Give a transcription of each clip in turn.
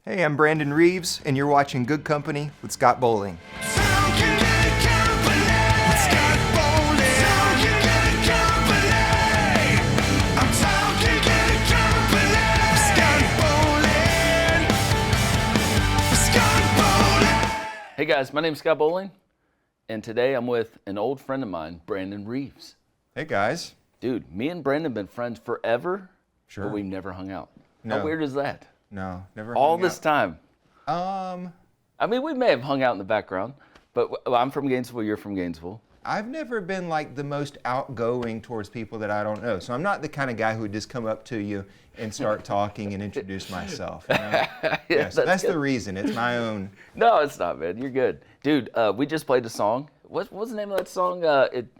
Hey, I'm Brandon Reeves, and you're watching Good Company with Scott Bowling. Hey guys, my name's Scott Bowling, and today I'm with an old friend of mine, Brandon Reeves. Hey, guys. Dude, me and Brandon have been friends forever, Sure. but we've never hung out. No. How weird is that? No, never All hung this time. out. I mean, we may have hung out in the background, but I'm from Gainesville, you're from Gainesville. I've never been like the most outgoing towards people that I don't know. So I'm not the kind of guy who would just come up to you and start talking and introduce myself. You know? Yeah, so that's good. the reason. It's my own. No, it's not, man. You're good. Dude, we just played a song. What's the name of that song?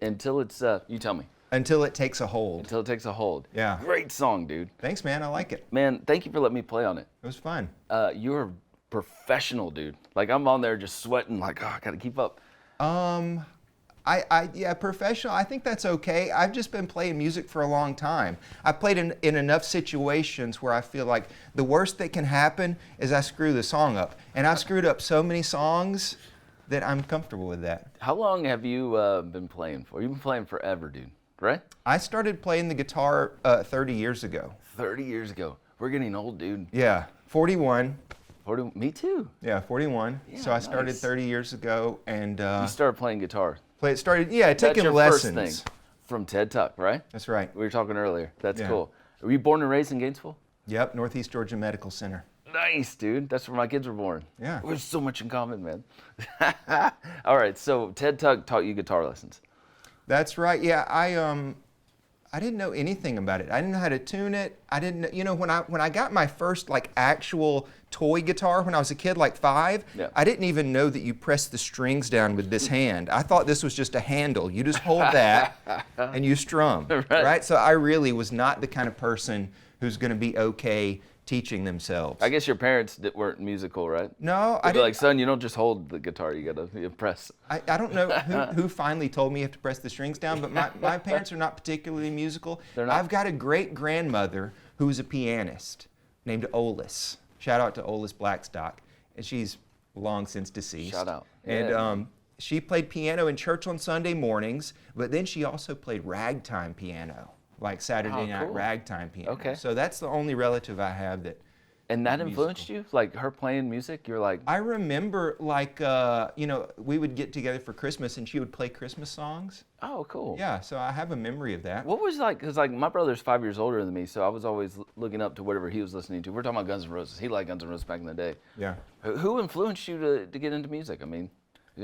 Until it's, you tell me. Until It Takes a Hold. Until It Takes a Hold. Yeah. Great song, dude. Thanks, man. I like it. Man, thank you for letting me play on it. It was fun. You're professional, dude. Like, I'm on there just sweating, like, oh, I gotta keep up. Yeah, professional, I think that's okay. I've just been playing music for a long time. I've played in enough situations where I feel like the worst that can happen is I screw the song up. And I've screwed up so many songs that I'm comfortable with that. How long have you been playing for? You've been playing forever, dude, right? I started playing the guitar 30 years ago. 30 years ago. We're getting old, dude. Yeah, 41. 40, me too. Yeah, 41. Yeah, so I started nice. 30 years ago and You started playing guitar. taking That's your lessons. first thing from Ted Tuck, right? That's right. We were talking earlier. That's Yeah. cool. Were you born and raised in Gainesville? Yep, Northeast Georgia Medical Center. Nice, dude. That's where my kids were born. Yeah. We have so much in common, man. All right, so Ted Tuck taught you guitar lessons. That's right. Yeah, I didn't know anything about it. I didn't know how to tune it. I didn't, when I got my first like actual toy guitar when I was a kid, like 5, Yeah. I didn't even know that you press the strings down with this hand. I thought this was just a handle. You just hold that and you strum, right? So I really was not the kind of person who's going to be okay teaching themselves. I guess your parents weren't musical, right? No, They'd I be didn't. like, son, you don't just hold the guitar, you gotta press. I don't know who finally told me you have to press the strings down, but my parents are not particularly musical. They're not? I've got a great-grandmother who's a pianist named Olis. Shout out to Olis Blackstock. And she's long since deceased. Shout out. And Yeah. she played piano in church on Sunday mornings, but then she also played ragtime piano, like Saturday night cool. ragtime piano. Okay. So that's the only relative I have that. And that influenced you? Like her playing music? You're like, I remember, like, we would get together for Christmas and she would play Christmas songs. oh, cool. Yeah, so I have a memory of that. What was like, because like my brother's 5 years older than me, so I was always looking up to whatever he was listening to. We're talking about Guns N' Roses. He liked Guns N' Roses back in the day. Yeah. Who influenced you to get into music? I mean,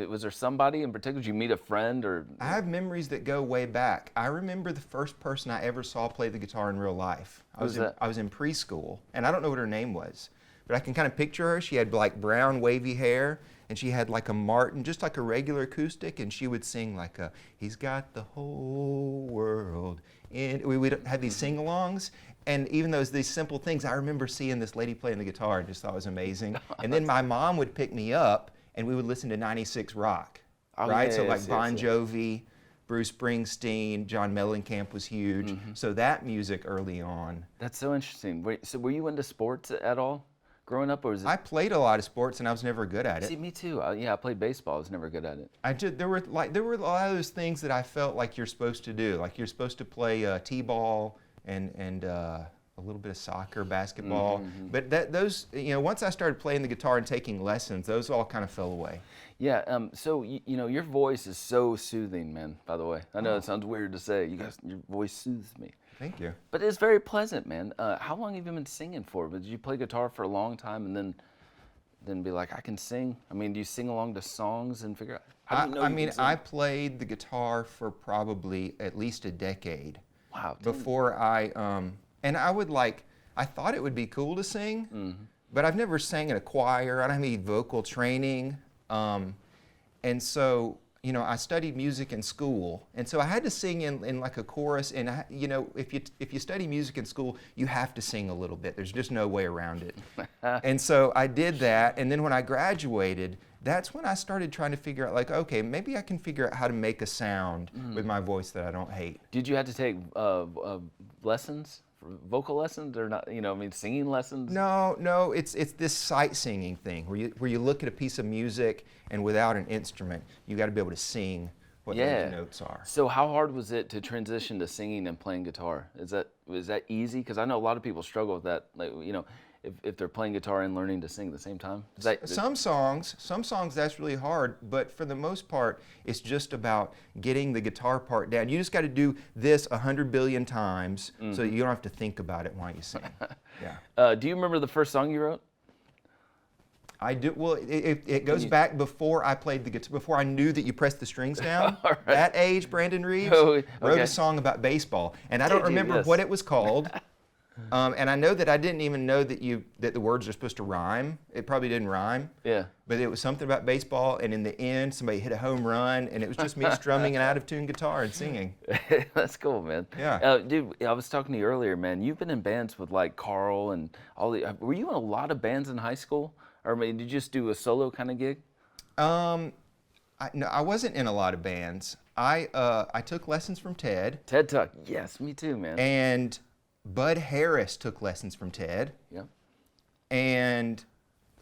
was there somebody in particular? Did you meet a friend or? I have memories that go way back. I remember the first person I ever saw play the guitar in real life. Who's that? I was in preschool, and I don't know what her name was, but I can kind of picture her. She had like brown wavy hair, and she had like a Martin, just like a regular acoustic, and she would sing like "He's got the whole world." And we would have these sing-alongs, and even though it was these simple things, I remember seeing this lady playing the guitar and just thought it was amazing. And then my mom would pick me up, and we would listen to 96 Rock, Oh, right? So yes, like yes, Bon yes. Jovi, Bruce Springsteen, John Mellencamp was huge. Mm-hmm. So that music early on. That's so interesting. Wait, so were you into sports at all growing up, or was it? I played a lot of sports and I was never good at See, it. me too. I played baseball. I was never good at it. There were a lot of those things that I felt like you're supposed to do. Like you're supposed to play t-ball and a little bit of soccer, basketball. Mm-hmm. But those, once I started playing the guitar and taking lessons, those all kind of fell away. Yeah. So your voice is so soothing, man. By the way, I know it sounds weird to say. Your voice soothes me. Thank you. But it's very pleasant, man. How long have you been singing for? Did you play guitar for a long time and then be like, I can sing? I mean, do you sing along to songs and figure out? How do you know you can sing? I played the guitar for probably at least a decade. Wow. Before and I would I thought it would be cool to sing, Mm-hmm. but I've never sang in a choir. I don't have any vocal training. And so, I studied music in school. And so I had to sing in like a chorus. And, if you study music in school, you have to sing a little bit. There's just no way around it. And so I did that. And then when I graduated, that's when I started trying to figure out, like, okay, maybe I can figure out how to make a sound with my voice that I don't hate. Did you have to take lessons vocal lessons or not? I mean, singing lessons? No, it's this sight singing thing where you look at a piece of music and without an instrument, you got to be able to sing what those notes are. So how hard was it to transition to singing and playing guitar? Was that easy? Because I know a lot of people struggle with that. Like, if they're playing guitar and learning to sing at the same time. Some songs that's really hard, but for the most part, it's just about getting the guitar part down. You just got to do this 100 billion times so that you don't have to think about it while you sing. Yeah. Do you remember the first song you wrote? I do. Well, it goes back before I played the guitar, before I knew that you pressed the strings down. Right. That age, Brandon Reeves wrote a song about baseball, and I don't remember what it was called. And I know that I didn't even know that the words are supposed to rhyme. It probably didn't rhyme. Yeah. But it was something about baseball, and in the end, somebody hit a home run, and it was just me strumming an out-of-tune guitar and singing. That's cool, man. Yeah. Dude, I was talking to you earlier, man. You've been in bands with like Carl and all the. Were you in a lot of bands in high school, or did you just do a solo kind of gig? No, I wasn't in a lot of bands. I took lessons from Ted. Ted Tuck. Yes, me too, man. And Bud Harris took lessons from Ted. Yep. And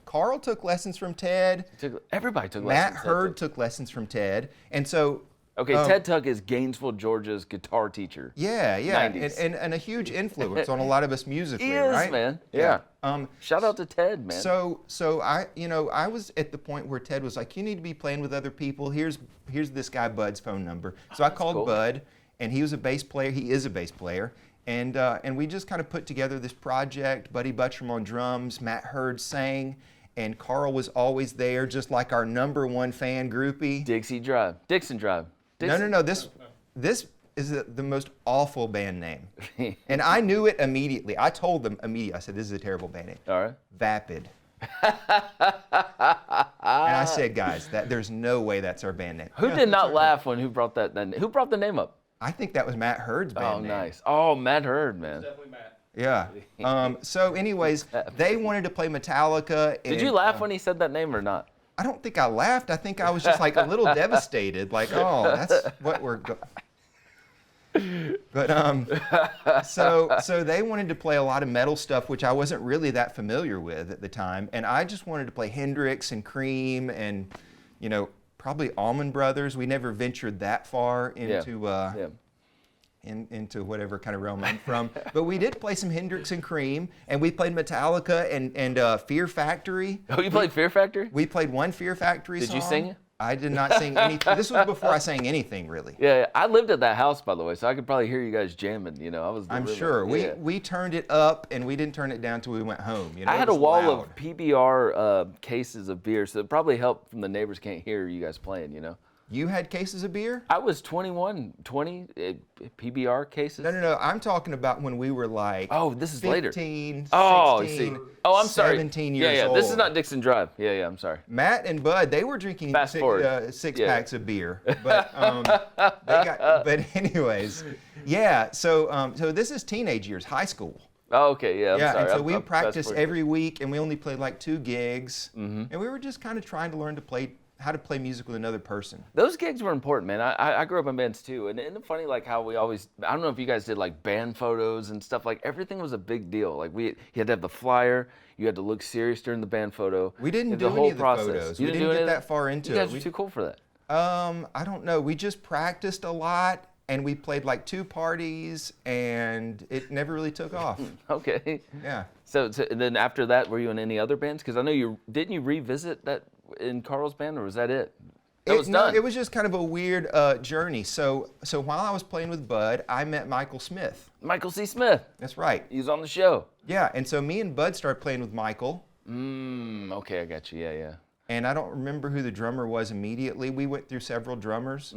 Carl took lessons from Ted. Everybody took Matt lessons. Hurd took lessons from Ted. And so... Okay, Ted Tuck is Gainesville, Georgia's guitar teacher. Yeah. 90s. And a huge influence on a lot of us musically, he is, right? Man. Yeah. Shout out to Ted, man. So I was at the point where Ted was like, you need to be playing with other people. Here's this guy Bud's phone number. So I called Bud, and he was a bass player. He is a bass player. And we just kind of put together this project. Buddy Buttram on drums, Matt Hurd sang, and Carl was always there, just like our #1 fan groupie. Dixon Drive. No. This is the most awful band name. And I knew it immediately. I told them immediately. I said, this is a terrible band name. All right. Vapid. And I said, guys, there's no way that's our band name. Who did not laugh when who brought the name up? I think that was Matt Hurd's band name. Oh, nice. Oh, Matt Hurd, man. Definitely Matt. Yeah. So anyways, they wanted to play Metallica. Did you laugh when he said that name or not? I don't think I laughed. I think I was just like a little devastated. Like, oh, that's what we're But so they wanted to play a lot of metal stuff, which I wasn't really that familiar with at the time. And I just wanted to play Hendrix and Cream and, probably Allman Brothers. We never ventured that far into into whatever kind of realm I'm from. But we did play some Hendrix and Cream, and we played Metallica and Fear Factory. Oh, you played Fear Factory? We played one Fear Factory song. Did you sing it? I did not sing anything. This was before I sang anything, really. Yeah, I lived at that house, by the way, so I could probably hear you guys jamming. I'm sure. We turned it up, and we didn't turn it down until we went home. I had a wall of PBR cases of beer, so it probably helped from the neighbors can't hear you guys playing, You had cases of beer? I was 21, 20 PBR cases. No. I'm talking about when we were like. Oh, this is 15, later. 16, I'm sorry. 17 years old. This is not Dixon Drive. Yeah, I'm sorry. Matt and Bud, they were drinking six packs of beer, but But anyways, yeah. So this is teenage years, high school. Oh, okay, yeah. I'm sorry. And so we practiced every week, and we only played like 2 gigs, and we were just kind of trying to learn how to play music with another person. Those gigs were important, man. I grew up in bands too, and isn't it funny like how we always, I don't know if you guys did like band photos and stuff, like everything was a big deal. Like you had to have the flyer, you had to look serious during the band photo. We didn't do any of the photos. We didn't get that far into it. You guys were too cool for that. I don't know. We just practiced a lot, and we played like 2 parties, and it never really took off. Okay. Yeah. So and then after that, were you in any other bands? Because I know didn't you revisit that in Carl's band, or was that it? No, it was just kind of a weird journey. So while I was playing with Bud, I met Michael Smith. Michael C. Smith. That's right. He was on the show. Yeah, and so me and Bud started playing with Michael. Okay, I got you. Yeah. And I don't remember who the drummer was immediately. We went through several drummers.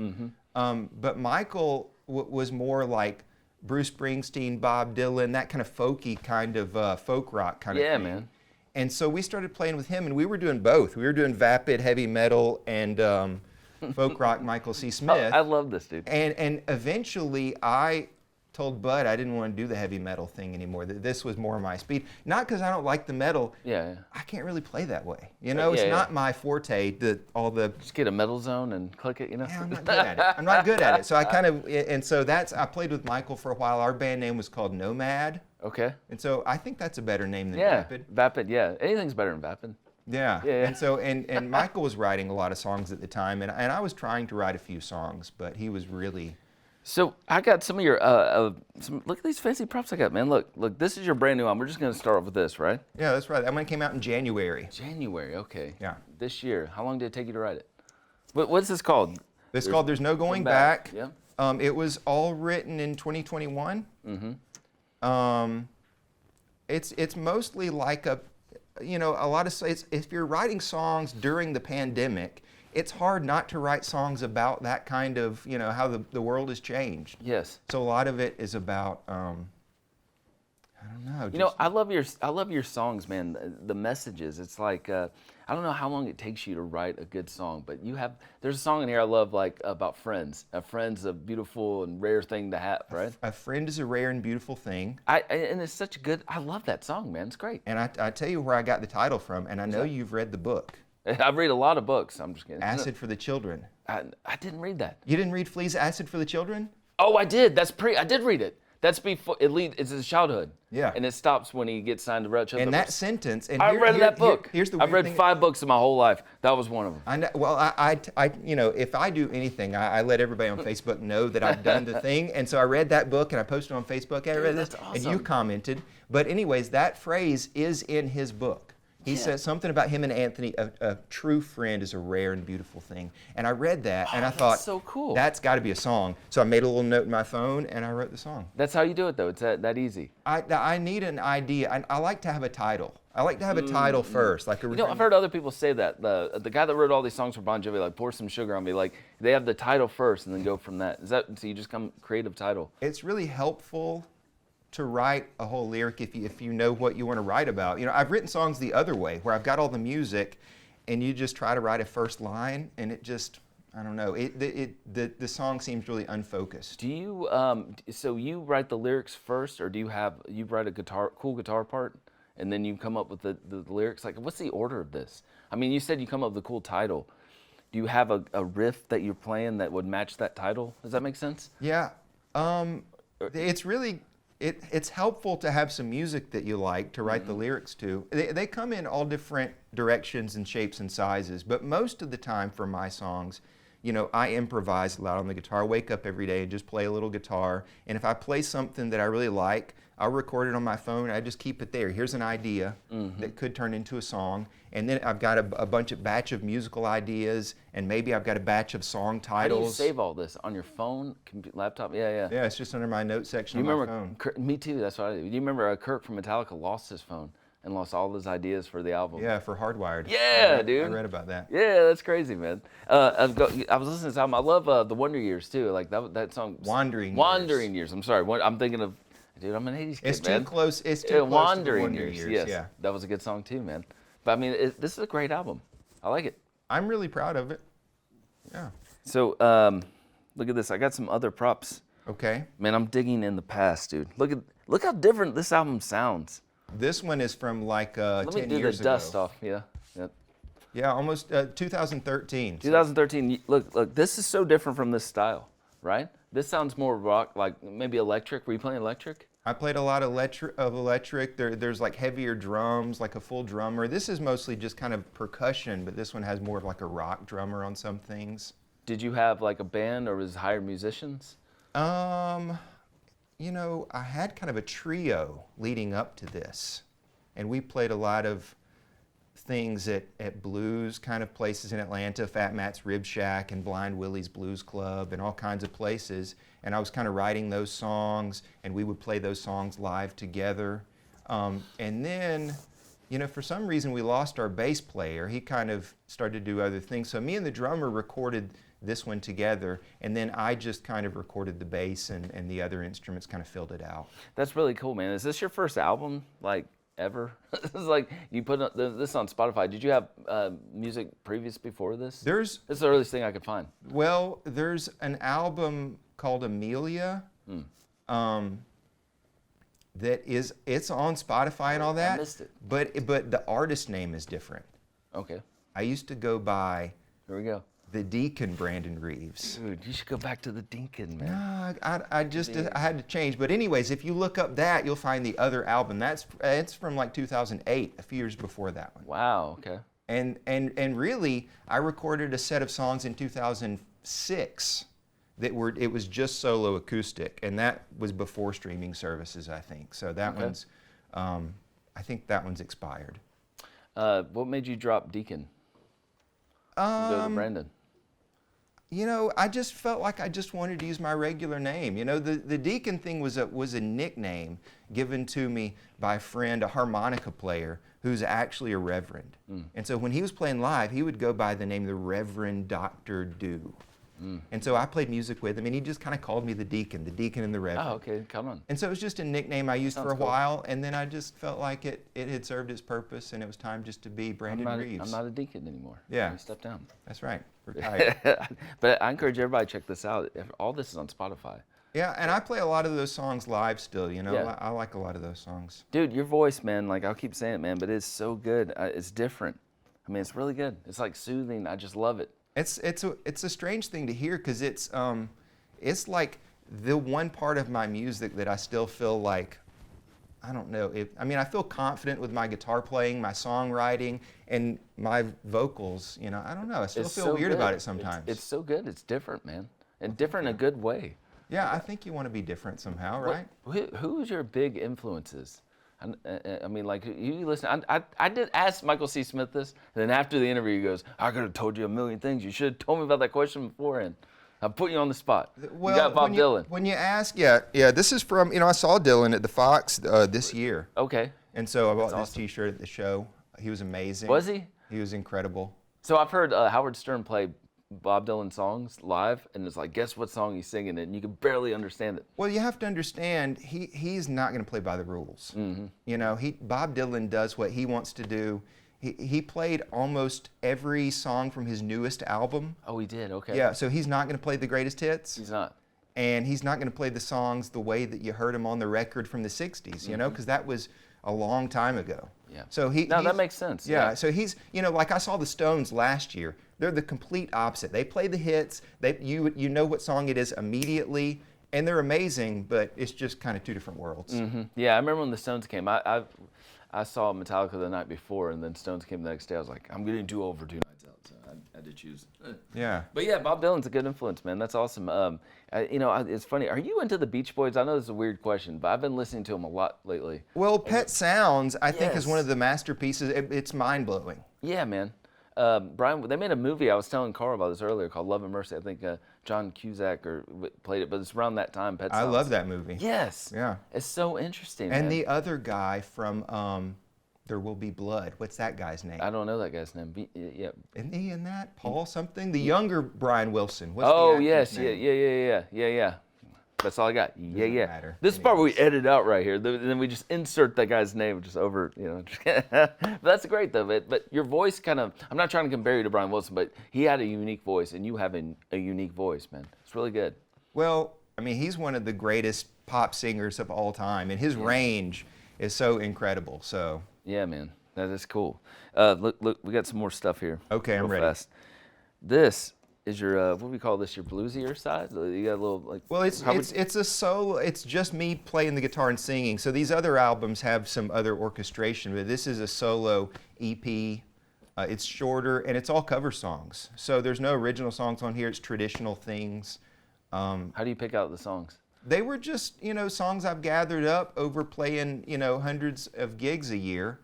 But Michael was more like Bruce Springsteen, Bob Dylan, that kind of folky kind of folk rock kind of thing. Yeah, man. And so we started playing with him, and we were doing both. We were doing vapid heavy metal and folk rock Michael C. Smith. I love this dude. And eventually I told Bud I didn't want to do the heavy metal thing anymore, that this was more my speed. Not because I don't like the metal. Yeah. I can't really play that way. It's not my forte, Just get a metal zone and click it, Yeah, I'm not good at it. I'm not good at it. So I played with Michael for a while. Our band name was called Nomad. Okay. And so I think that's a better name than Yeah. Vapid. Vapid. Yeah. Anything's better than Vapid. Yeah. Yeah. And so and Michael was writing a lot of songs at the time, and I was trying to write a few songs, but he was really. So I got some of your look at these fancy props I got, man. Look, this is your brand new album. We're just gonna start off with this, right? Yeah, that's right. That one came out in January. January, okay. Yeah. This year. How long did it take you to write it? What's this called? It's called There's No Going Back. Back. Yeah. It was all written in 2021. It's mostly like a lot of if you're writing songs during the pandemic, it's hard not to write songs about that kind of, how the world has changed. Yes. So a lot of it is about, I don't know. I love your songs, man. The messages. It's like I don't know how long it takes you to write a good song, but there's a song in here I love, like about friends. A friend's a beautiful and rare thing to have, right? A friend is a rare and beautiful thing. And it's such a good. I love that song, man. It's great. And I tell you where I got the title from, and I know you've read the book. I read a lot of books. I'm just kidding. Acid for the Children. I didn't read that. You didn't read Flea's Acid for the Children? Oh, I did. I did read it. That's before it's his childhood. Yeah. And it stops when he gets signed to Red Chili And Peppers. that sentence. And I read that book. Here's the I've weird read thing. 5 books in my whole life. That was one of them. I know, well, I if I do anything, I let everybody on Facebook know that I've done the thing. And so I read that book and I posted on Facebook. I read this, that's and you awesome. commented. But anyways, that phrase is in his book. He says something about him and Anthony. A true friend is a rare and beautiful thing. And I read that, and I thought, so cool. That's got to be a song. So I made a little note in my phone, and I wrote the song. That's how you do it, though. It's that easy. I need an idea. I like to have a title. I like to have a title first, like a. I've heard other people say that. The guy that wrote all these songs for Bon Jovi, like Pour Some Sugar on Me, like they have the title first and then go from that. So you just come creative title? It's really helpful to write a whole lyric if you know what you want to write about. I've written songs the other way, where I've got all the music, and you just try to write a first line, and it just, I don't know, the song seems really unfocused. Do you so you write the lyrics first, or do you write a cool guitar part, and then you come up with the lyrics? Like, what's the order of this? I mean, you said you come up with a cool title. Do you have a riff that you're playing that would match that title? Does that make sense? Yeah, it's really. It's helpful to have some music that you like to write the lyrics to. They come in all different directions and shapes and sizes, but most of the time for my songs, I improvise a lot on the guitar. I wake up every day and just play a little guitar, and if I play something that I really like, I'll record it on my phone, and I just keep it there. Here's an idea that could turn into a song, and then I've got a batch of musical ideas, and maybe I've got a batch of song titles. How do you save all this? On your phone, laptop? Yeah. Yeah, it's just under my note section on my phone. Me too, that's what I do. You remember Kirk from Metallica lost his phone and lost all his ideas for the album? Yeah, for Hardwired. Yeah, dude. I read about that. Yeah, that's crazy, man. I was listening to this album. I love the Wonder Years too. Like that song. Wandering Years. I'm sorry. I'm thinking of. Dude, I'm an 80s kid, It's man. too close. It's too close Wandering to the Wonder Years. Years. Yes, Yeah. that was a good song too, man. But I mean, this is a great album. I like it. I'm really proud of it. Yeah. So, look at this. I got some other props. Okay. Man, I'm digging in the past, dude. Look how different this album sounds. This one is from like 10 years ago. Let me do the dust off. Yeah. Yeah, almost 2013. 2013. Look. This is so different from this style, right? This sounds more rock, like maybe electric. Were you playing electric? I played a lot of electric. There's like heavier drums, like a full drummer. This is mostly just kind of percussion, but this one has more of like a rock drummer on some things. Did you have like a band, or was it hired musicians? I had kind of a trio leading up to this, and we played a lot of things at blues kind of places in Atlanta, Fat Matt's Rib Shack and Blind Willie's Blues Club and all kinds of places. And I was kind of writing those songs, and we would play those songs live together. And then, for some reason we lost our bass player. He kind of started to do other things. So me and the drummer recorded this one together, and then I just kind of recorded the bass, and the other instruments kind of filled it out. That's really cool, man. Is this your first album, like, ever? This is like you put this on Spotify. Did you have music previous before this? This is the earliest thing I could find. Well, there's an album called Amelia it's on Spotify and all that. I missed it. But the artist name is different. Okay. I used to go by Here we go. the Deacon Brandon Reeves. Dude, you should go back to the Deacon, man. No, I had to change. But anyways, if you look up that, you'll find the other album. It's from like 2008, a few years before that one. Wow, okay. And really, I recorded a set of songs in 2006 it was just solo acoustic, and that was before streaming services, I think. So that one's, I think that one's expired. What made you drop Deacon? Go to Brandon. You know, I just felt like I just wanted to use my regular name. You know, the Deacon thing was a nickname given to me by a friend, a harmonica player, who's actually a reverend. And so when he was playing live, he would go by the name the Reverend Dr. Dew. And so I played music with him, and he just kind of called me the Deacon and the Reverend. Oh, okay, come on. And so it was just a nickname I used for a cool. while, and then I just felt like it had served its purpose, and it was time just to be Brandon Reeves. I'm not a deacon anymore. Yeah. I stepped down. That's right. Retired. But I encourage everybody to check this out. All this is on Spotify. Yeah, and I play a lot of those songs live still, you know. Yeah. I like a lot of those songs. Dude, your voice, man, like I'll keep saying it, man, but it's so good. It's different. I mean, it's really good. It's like soothing. I just love it. It's a strange thing to hear because it's like the one part of my music that I still feel like, I don't know. I feel confident with my guitar playing, my songwriting, and my vocals. You know, I don't know. I still feel weird about it sometimes. It's so good. It's different, man, and different in a good way. Yeah, I think you want to be different somehow, right? Who's your big influences? I mean, like, you listen, I did ask Michael C. Smith this, and then after the interview, he goes, I could have told you a million things. You should have told me about that question beforehand. I put you on the spot. Well, you got Bob Dylan. When you ask, yeah, this is from, I saw Dylan at the Fox this year. Okay. And so I bought this T-shirt at the show. He was amazing. Was he? He was incredible. So I've heard Howard Stern play Bob Dylan songs live, and it's like, guess what song he's singing, and you can barely understand it. Well, you have to understand, he's not going to play by the rules. Mm-hmm. You know, Bob Dylan does what he wants to do. He played almost every song from his newest album. Oh, he did? Okay. Yeah, so he's not going to play the greatest hits. He's not. And he's not going to play the songs the way that you heard him on the record from the 60s, you know, because that was a long time ago. Yeah. So that makes sense. Yeah, so he's, like I saw the Stones last year. They're the complete opposite. They play the hits. You know what song it is immediately, and they're amazing, but it's just kind of two different worlds. Mm-hmm. Yeah, I remember when the Stones came. I saw Metallica the night before, and then Stones came the next day. I was like, I'm getting too old for 2 nights out, so I had to choose. Yeah. But yeah, Bob Dylan's a good influence, man. That's awesome. It's funny. Are you into the Beach Boys? I know this is a weird question, but I've been listening to them a lot lately. Well, Pet Sounds, I think, is one of the masterpieces. It's mind-blowing. Yeah, man. Brian, they made a movie. I was telling Carl about this earlier called Love and Mercy. I think John Cusack played it, but it's around that time. Pet Sounds. I love that movie. Yes. Yeah. It's so interesting. And man. the other guy from There Will Be Blood. What's that guy's name? I don't know that guy's name. Yeah. Isn't he in that? Paul something? The younger Brian Wilson. What's Oh, the yes. name? Yeah. That's all I got. Yeah. Matter. This part we edit out right here. Then we just insert that guy's name just over, But that's great, though. But your voice kind of, I'm not trying to compare you to Brian Wilson, but he had a unique voice, and you have a unique voice, man. It's really good. Well, he's one of the greatest pop singers of all time, and his range is so incredible. So. Yeah, man. That is cool. Look, we got some more stuff here. Okay, I'm ready. Fast. This is your, what do we call this, your bluesier side? You got a little, like... Well, it's a solo. It's just me playing the guitar and singing. So these other albums have some other orchestration, but this is a solo EP. It's shorter, and it's all cover songs. So there's no original songs on here. It's traditional things. How do you pick out the songs? They were just, songs I've gathered up over playing, hundreds of gigs a year,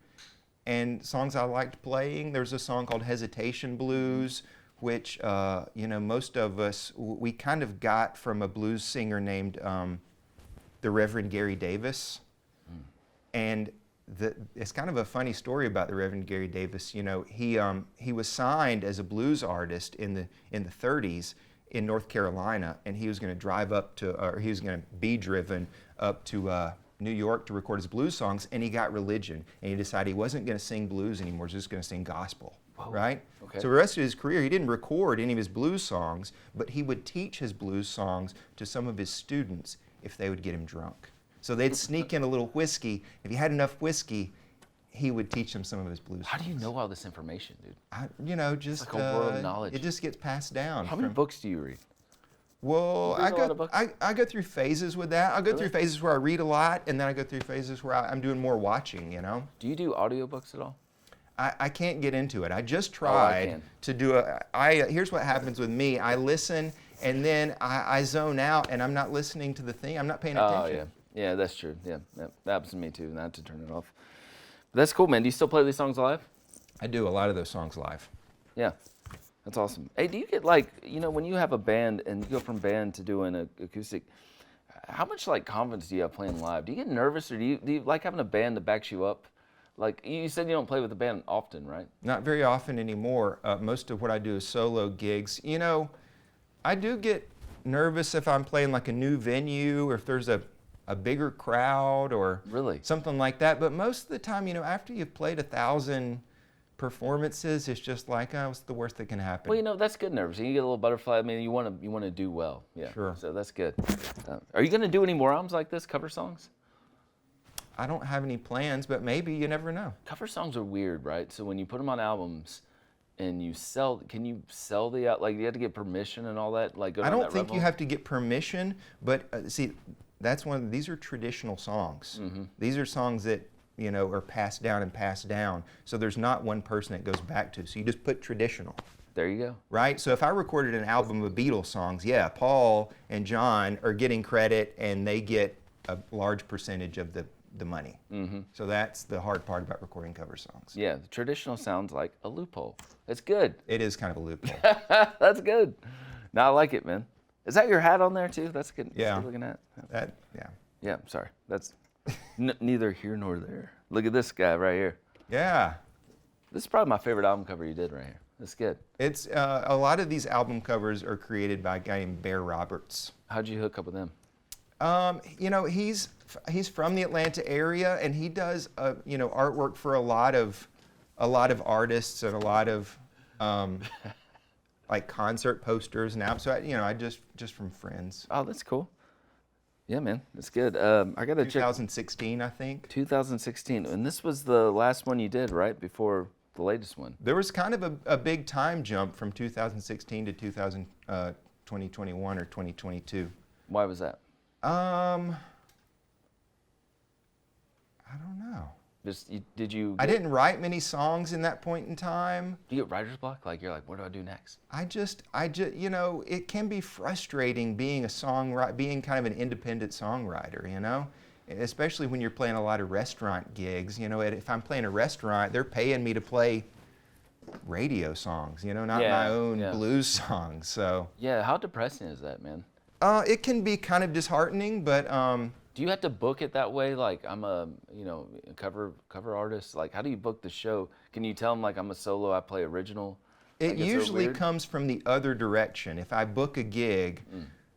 and songs I liked playing. There's a song called Hesitation Blues, which, most of us, we kind of got from a blues singer named the Reverend Gary Davis. And it's kind of a funny story about the Reverend Gary Davis. He was signed as a blues artist in the 30s in North Carolina, and he was going to he was going to be driven up to New York to record his blues songs, and he got religion, and he decided he wasn't going to sing blues anymore, he was just going to sing gospel. Whoa. Right? Okay. So the rest of his career, he didn't record any of his blues songs, but he would teach his blues songs to some of his students if they would get him drunk. So they'd sneak in a little whiskey. If he had enough whiskey, he would teach them some of his blues How do you songs. know all this information, dude? Just like a world of knowledge. it just gets passed down. How many books do you read? Well, You read a lot of books? I go through phases with that. I go through phases where I read a lot, and then I go through phases where I'm doing more watching, you know? Do you do audiobooks at all? I can't get into it. I just I tried can. to do here's what happens with me. I listen, and then I zone out, and I'm not listening to the thing. I'm not paying attention. Oh, yeah. Yeah, that's true. Yeah, that happens to me too, not to turn it off. But that's cool, man. Do you still play these songs live? I do a lot of those songs live. Yeah, that's awesome. Hey, do you get like, when you have a band and you go from band to doing an acoustic, how much like confidence do you have playing live? Do you get nervous, or do you like having a band that backs you up? Like you said, you don't play with the band often, right? Not very often anymore. Most of what I do is solo gigs. I do get nervous if I'm playing like a new venue, or if there's a bigger crowd or Really? something like that. But most of the time, after you've played 1,000 performances, it's just like, oh, what's the worst that can happen? Well, that's good nerves. You get a little butterfly. I mean, you want to do well. Yeah. Sure. So that's good. Are you going to do any more albums like this, cover songs? I don't have any plans, but maybe, you never know. Cover songs are weird, right? So when you put them on albums and can you sell like you have to get permission and all that? Like, go I down don't that think rabbit you hole? have to get permission, but see, these are traditional songs. Mm-hmm. These are songs that, are passed down and passed down. So there's not one person that goes back to. So you just put traditional. There you go. Right? So if I recorded an album of Beatles songs, yeah, Paul and John are getting credit, and they get a large percentage of the money. Mm-hmm. So that's the hard part about recording cover songs. Yeah, the traditional sounds like a loophole. That's good. It is kind of a loophole. That's good. No, I like it, man. Is that your hat on there too? That's good. Yeah. That's good looking at. Yeah. Yeah, sorry. That's neither here nor there. Look at this guy right here. Yeah. This is probably my favorite album cover you did right here. That's good. It's a lot of these album covers are created by a guy named Bear Roberts. How'd you hook up with him? He's from the Atlanta area, and he does artwork for a lot of artists and a lot of like concert posters now. So I just from friends. Oh, that's cool. Yeah, man, that's good. I gotta check. 2016, I think. 2016, and this was the last one you did, right? Before the latest one. There was kind of a big time jump from 2016 to 2021 or 2022. Why was that? I don't know. Did you? I didn't write many songs in that point in time. Do you get writer's block? Like you're like, what do I do next? I just, it can be frustrating being being kind of an independent songwriter, especially when you're playing a lot of restaurant gigs. If I'm playing a restaurant, they're paying me to play radio songs, not my own blues songs. So yeah, how depressing is that, man? it can be kind of disheartening, but do you have to book it that way? Like I'm a cover artist. Like how do you book the show? Can you tell them like I'm a solo, I play original? it usually comes from the other direction. If I book a gig,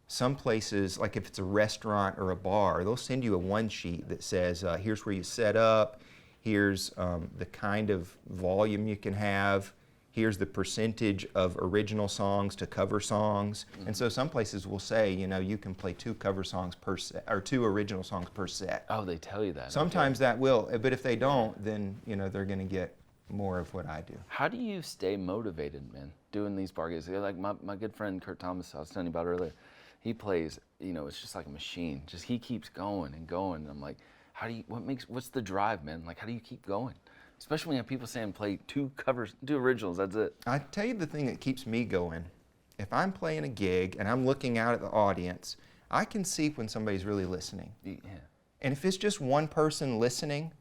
some places, like if it's a restaurant or a bar, they'll send you a one sheet that says, here's where you set up, here's the kind of volume you can have, here's the percentage of original songs to cover songs. And so some places will say, you can play 2 cover songs per set, or 2 original songs per set. Oh, they tell you that. Sometimes that will, but if they don't, then they're going to get more of what I do. How do you stay motivated, man, doing these bar gigs? Like my good friend Kurt Thomas, I was telling you about earlier, he plays, it's just like a machine. Just he keeps going and going. And I'm like, what's the drive, man? Like, how do you keep going? Especially when you have people saying play 2 covers, 2 originals, that's it. I tell you the thing that keeps me going. If I'm playing a gig and I'm looking out at the audience, I can see when somebody's really listening. Yeah. And if it's just one person listening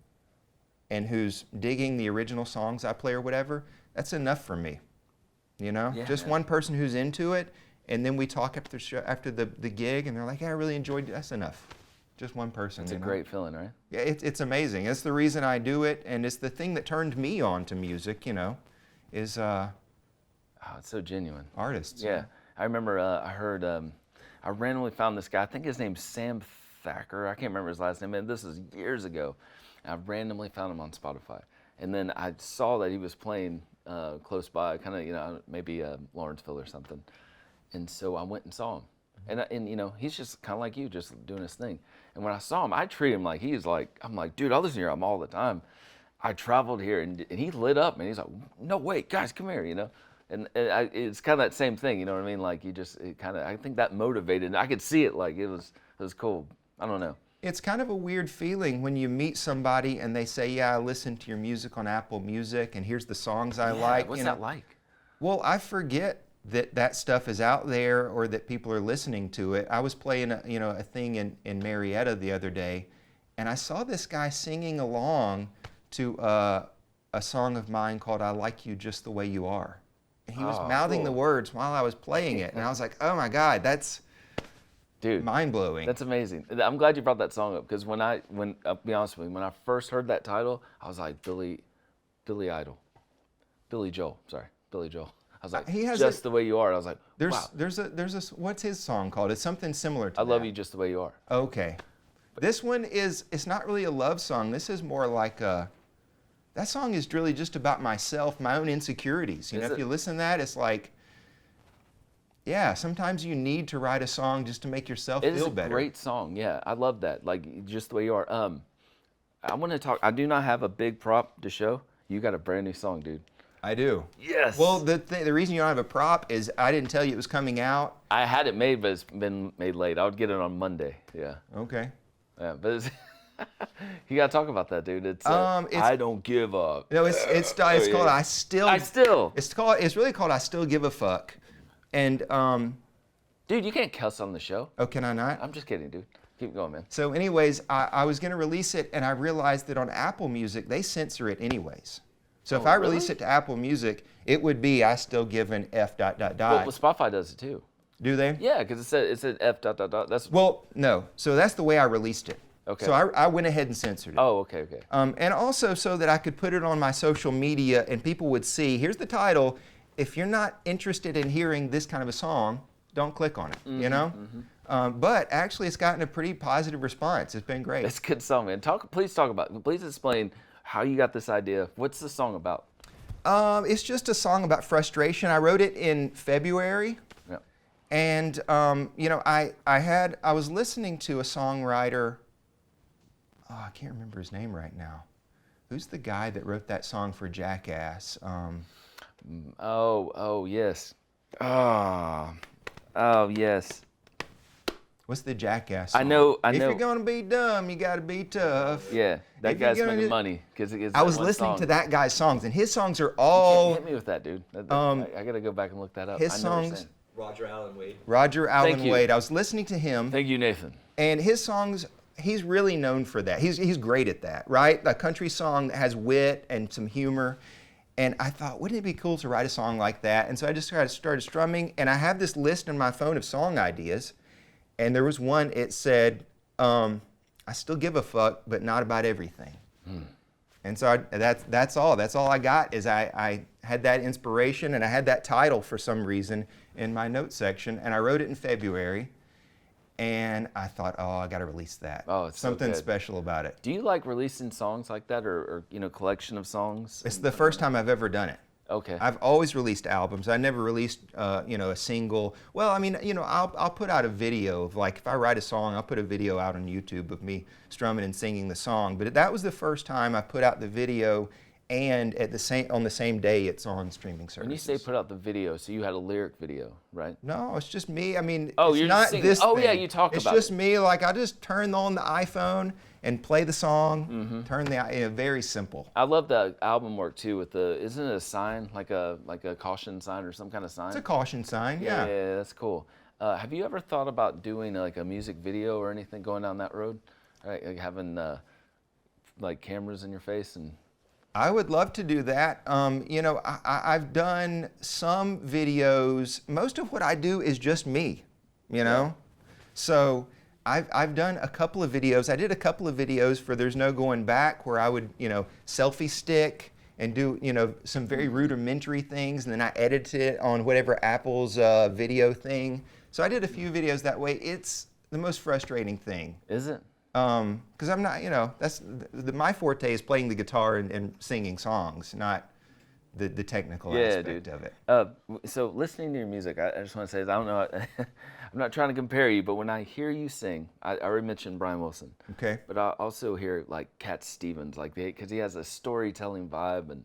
and who's digging the original songs I play or whatever, that's enough for me. Yeah, just one person who's into it, and then we talk after the gig, and they're like, yeah, I really enjoyed it. That's enough. Just one person. It's a great feeling, right? Yeah, it's amazing. It's the reason I do it, and it's the thing that turned me on to music, is Oh, it's so genuine. artists. Yeah. I remember I heard, I randomly found this guy, I think his name's Sam Thacker. I can't remember his last name, and this is years ago. I randomly found him on Spotify. And then I saw that he was playing close by, kind of, maybe Lawrenceville or something. And so I went and saw him. And he's just kind of like you, just doing his thing. And when I saw him, I treat him like I'm like, dude, I listen to your album all the time. I traveled here, and he lit up, and he's like, no, wait, guys, come here, And it's kind of that same thing, you know what I mean? Like I think that motivated. I could see it, like it was cool. I don't know. It's kind of a weird feeling when you meet somebody and they say, yeah, I listened to your music on Apple Music, and here's the songs I like. What's that like? Well, I forget that stuff is out there or that people are listening to it. I was playing a thing in Marietta the other day, and I saw this guy singing along to a song of mine called "I Like You Just the Way You Are," and he was mouthing the words while I was playing it, and I was like, "Oh my God, that's mind blowing." That's amazing. I'm glad you brought that song up because when I'll be honest with you, when I first heard that title, I was like Billy Joel. I was like, just the way you are. I was like, wow. There's a what's his song called? It's something similar to I Love You Just the Way You Are. Okay. This one it's not really a love song. This is more like that song is really just about myself, my own insecurities. If you listen to that, it's like, yeah, sometimes you need to write a song just to make yourself feel better. It's a great song. Yeah, I love that. Like, just the way you are. I want to talk. I do not have a big prop to show. You got a brand new song, dude. I do. Yes. Well, the reason you don't have a prop is I didn't tell you it was coming out. I had it made, but it's been made late. I would get it on Monday. Yeah. Okay. Yeah, but you gotta talk about that, dude. It's I don't give up. No, it's called I Still. It's really called I Still Give a Fuck. And dude, you can't cuss on the show. Oh, can I not? I'm just kidding, dude. Keep going, man. So, anyways, I was gonna release it, and I realized that on Apple Music they censor it anyways. So if I release it to Apple Music, it would be I Still Give an F ... Well, Spotify does it too. Do they? Yeah, because it said F ... That's no. So that's the way I released it. Okay. So I went ahead and censored it. Oh, okay. And also so that I could put it on my social media and people would see, here's the title. If you're not interested in hearing this kind of a song, don't click on it, Mm-hmm. But actually, it's gotten a pretty positive response. It's been great. It's a good song, man. Please explain how you got this idea. What's the song about? It's just a song about frustration. I wrote it in February. Yeah. And, I was listening to a songwriter. I can't remember his name right now. Who's the guy that wrote that song for Jackass? Oh, yes. Oh, yes. What's the Jackass song? I know. If you're gonna be dumb, you gotta be tough. Yeah, that guy's making money because I was listening to that guy's songs, and his songs are all. You can't hit me with that, dude. I gotta go back and look that up. His songs. Roger Allen Wade. Wade. I was listening to him. Thank you, Nathan. And his songs, he's really known for that. He's great at that, right? A country song that has wit and some humor. And I thought, wouldn't it be cool to write a song like that? And so I just started strumming, and I have this list on my phone of song ideas. And there was one, it said, I still give a fuck, but not about everything. And so that's all I got is I had that inspiration and I had that title for some reason in my notes section, and I wrote it in February. And I thought, I got to release that. Oh, it's something so special about it. Do you like releasing songs like that or collection of songs? It's the first time I've ever done it. Okay. I've always released albums. I never released, a single. Well, I mean, I'll put out a video of, like, if I write a song, I'll put a video out on YouTube of me strumming and singing the song. But that was the first time I put out the video, and on the same day it's on streaming services. When you say put out the video, so you had a lyric video, right? No, it's just me. I mean, oh, it's you're not singing. this Oh, thing. yeah, you talk it's about just it. me. Like, I just turn on the iPhone and play the song. Mm-hmm. Very simple. I love the album work too. Isn't it a sign like a caution sign or some kind of sign? It's a caution sign. Yeah. Yeah, that's cool. Have you ever thought about doing like a music video or anything going down that road? Like having like cameras in your face and. I would love to do that. I've done some videos. Most of what I do is just me, Yeah. So I've done a couple of videos. I did a couple of videos for There's No Going Back where I would, selfie stick and do, some very rudimentary things, and then I edited it on whatever Apple's video thing. So I did a few videos that way. It's the most frustrating thing. Is it? Because I'm not, that's my forte is playing the guitar and singing songs, not the technical Yeah, aspect dude. of it. So listening to your music, I just want to say, I don't know, I'm not trying to compare you, but when I hear you sing, I already mentioned Brian Wilson. Okay. But I also hear like Cat Stevens, like because he has a storytelling vibe. And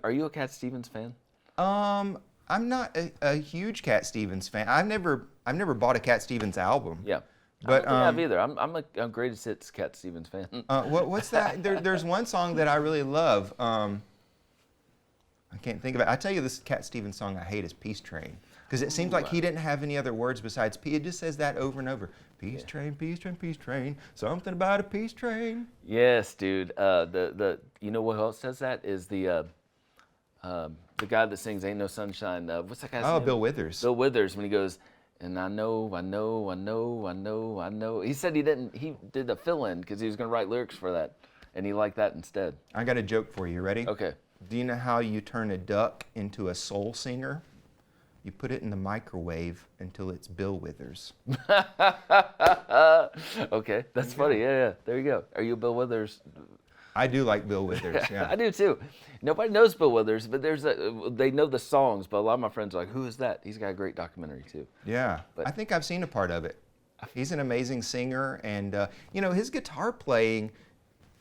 are you a Cat Stevens fan? I'm not a huge Cat Stevens fan. I've never bought a Cat Stevens album. Yeah. But I don't think I have either. I'm a greatest hits Cat Stevens fan. what's that? There's one song that I really love. I can't think of it. I tell you, this Cat Stevens song I hate is Peace Train. Because it seems like he didn't have any other words besides P. It just says that over and over. Peace train, peace train, peace train. Something about a peace train. Yes, dude. You know what else does that is the guy that sings "Ain't No Sunshine." What's that guy's name? Oh, Bill Withers. Bill Withers, when he goes, and I know. He said he did a fill-in because he was going to write lyrics for that, and he liked that instead. I got a joke for you. Ready? Okay. Do you know how you turn a duck into a soul singer? You put it in the microwave until it's Bill Withers. Okay, that's funny. Yeah. There you go. Are you a Bill Withers? I do like Bill Withers, yeah. I do too. Nobody knows Bill Withers, but they know the songs, but a lot of my friends are like, who is that? He's got a great documentary too. Yeah, But- I think I've seen a part of it. He's an amazing singer, and his guitar playing,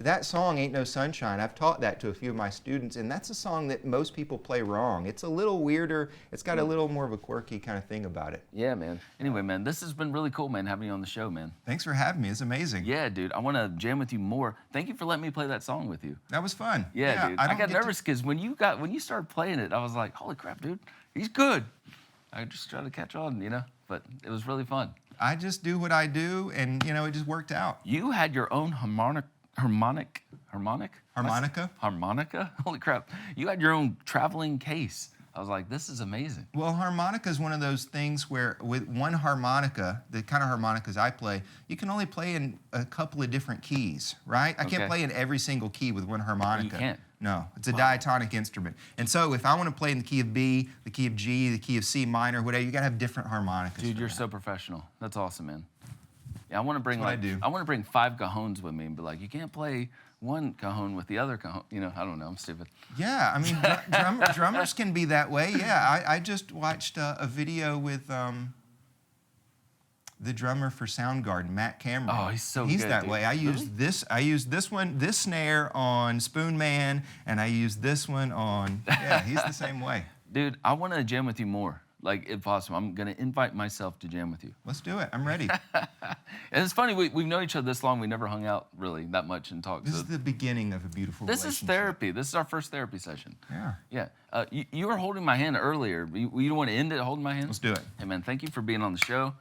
that song, Ain't No Sunshine, I've taught that to a few of my students, and that's a song that most people play wrong. It's a little weirder. It's got a little more of a quirky kind of thing about it. Yeah, man. Anyway, man, this has been really cool, man, having you on the show, man. Thanks for having me. It's amazing. Yeah, dude. I want to jam with you more. Thank you for letting me play that song with you. That was fun. Yeah, dude. I don't got get to- nervous because when you started playing it, I was like, holy crap, dude. He's good. I just tried to catch on, but it was really fun. I just do what I do, and, it just worked out. You had your own harmonica? Harmonica? Holy crap. You had your own traveling case. I was like, this is amazing. Well, harmonica is one of those things where with one harmonica, the kind of harmonicas I play, you can only play in a couple of different keys, right? I can't Okay. play in every single key with one harmonica. You can't? No, it's a diatonic instrument. And so if I want to play in the key of B, the key of G, the key of C minor, whatever, you got to have different harmonicas. Dude, for you're that. so professional. That's awesome, man. Yeah, I want to bring That's what I do. I want to bring 5 cajones with me and be like, you can't play one cajon with the other cajon. I don't know. I'm stupid. Yeah, I mean, drummers can be that way. Yeah, I just watched a video with the drummer for Soundgarden, Matt Cameron. Oh, he's so He's good, that dude. way. I used this snare on Spoon Man, and I used this one on. Yeah, he's the same way. Dude, I want to jam with you more. Like, if possible, I'm going to invite myself to jam with you. Let's do it. I'm ready. And it's funny, we've known each other this long. We never hung out really that much and talked. This So is the beginning of a beautiful this is relationship. therapy. This is our first therapy session. Yeah. Yeah. You were holding my hand earlier. You don't want to end it holding my hand? Let's do it. Hey, man, thank you for being on the show.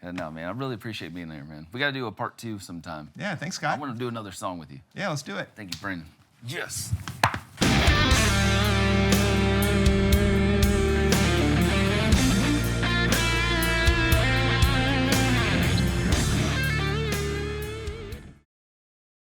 And no, man, I really appreciate being there, man. We got to do a part 2 sometime. Yeah, thanks, I Scott. want to do another song with you. Yeah, let's do it. Thank you, Brandon. Yes.